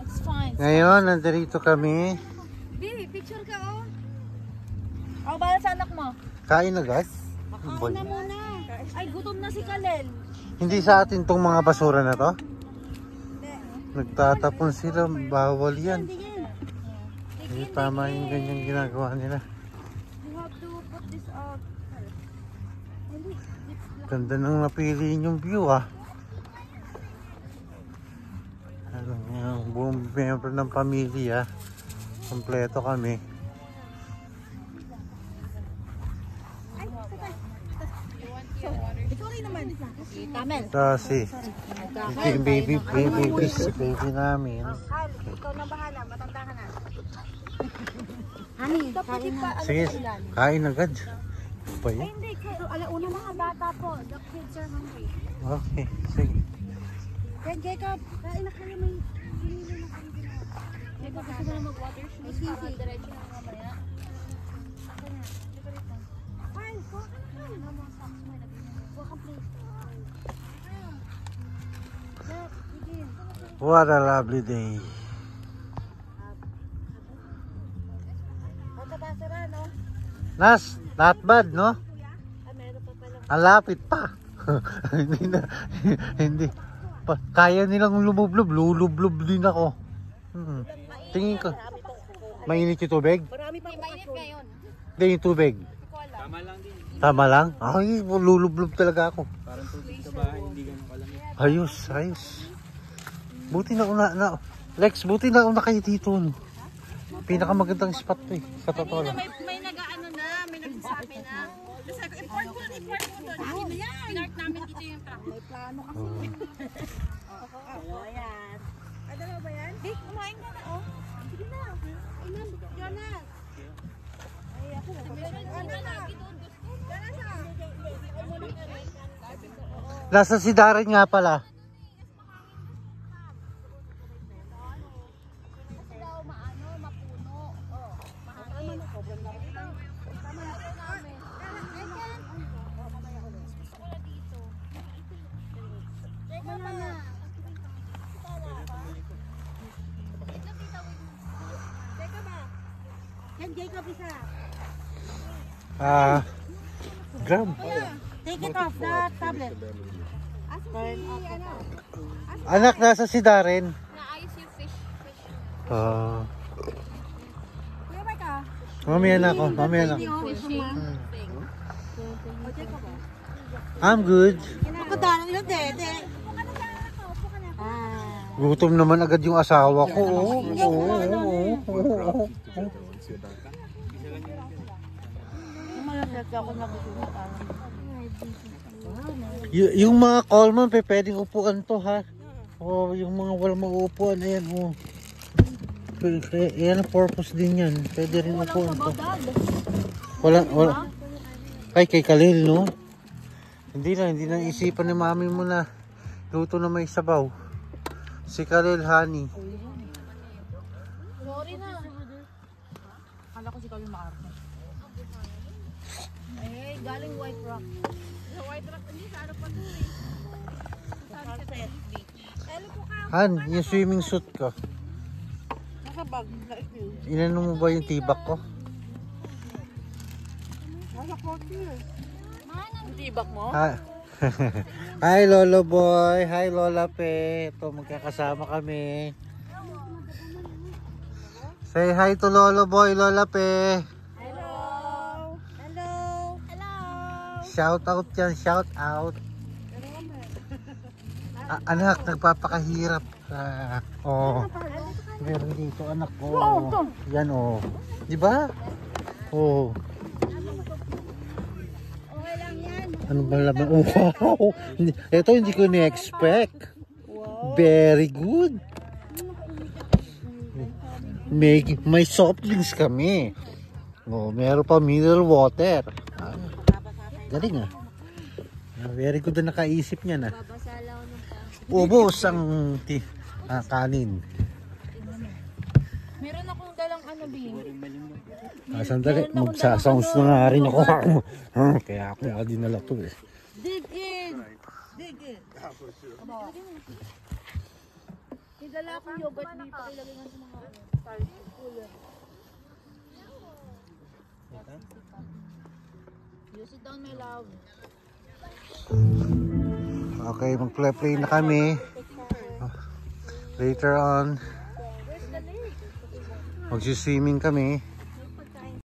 It's fine. Ngayon, nandito kami. Baby, picture ka oh. Ako bala sa anak mo. Kain agad? Kain na muna. Ay, gutom na si Kalel. Hindi sa atin tong mga basura na to? Nagtatapon sila, bawal yan. Hindi tama yung ganyan ginagawa nila. You have to put this out. Ganda nang napili yung view ah. Ano, yung buong member ng pamilya. Kompleto kami. Ito si baby namin. Ikaw na bahala, matanda ka na. Honey, kain na. Sige, kain agad. Pa yun? Hindi, alauna mga bata po. The kids are hungry. Okay, sige. Then Jacob, kain na kayo, may pinili na kayo ginawa. Jacob, gusto mo na mag-water shoes para diretso na mamaya. Ako na, dito rito. Fine, kuha ka na kayo. Mga socks mo, kuha ka plate. What a lovely day. Nas, not bad, no? Ang lapit pa. hindi pa. Kaya nilang lumublob, lulublob din ako. Tingin ko. Mainit yung tubig? Marami pa mainit ngayon. Hindi yung tubig. Tama lang din. Tama lang? Ay, lulublob talaga ako. Parang tubig sa bahay, hindi ganun kalamig. Ayos, ayos. Buti na Lex, buti na una kayo dito. No? Pinakamagandang spot to eh. Sa totoo lang. May nag-ano na, may nagsasabi na. Kasi import ko doon. Pinart namin dito yung truck. May plano kasi. Ayan. Ano ba yan? Vic, kumain ka na oh. Sige na. Inan, Jonas. Ay, ako na. Nasa si Darren nga pala. Grab. Take it off the tablet. Anak, nasa si Darren. Naayos yung fish. Kuya ba ka? Mamaya na ako. I'm good. Ako dano yun, dede. Gutom naman agad yung asawa ko. Yung mga callman, pwedeng upuan to ha. Yung mga walang mauupuan, ayan oh. Ayan ang purpose din yan. Pwede rin upuan to. Wala. Kay Kalil, no? Hindi na isipan ni mami mo na luto na may sabaw. Si Kalil, honey. Sorry na. Kala ko si Kalil maarte. Ay, galing White Rock. Sa White Rock, hindi sa ano pa to eh. Sunset Beach. Han, yung swimming suit ko. Nasa bag. Inano mo ba yung tibak ko? Nasa kotse. Yung tibak mo? Hi Lolo Boy, hi Lola Pe. Ito, magkakasama kami. Say hi to Lolo Boy, Lola Pe. Shout out yan, shout out. Anak, nagpapakahirap ka. Oh. Meron dito anak ko. Yan oh. Di ba? Oh. Okay lang yan. Ano ba laman? Oh, wow. Ito hindi ko ni-expect. Very good. May soft drinks kami. Oh, meron pa mineral water. Galing ah. Very good na nakaisip niya na. Ubos ang kanin. Meron akong dalang ano, Bing. Sandali, magsasounds na nga rin ako. Kaya ako nga dinala to eh. Dig in! Dig in! May dala akong yogurt, may pakilagay nga sa mga cooler. Use it down, my love. Okay, mag-play na kami. Later on, mag-swimming kami.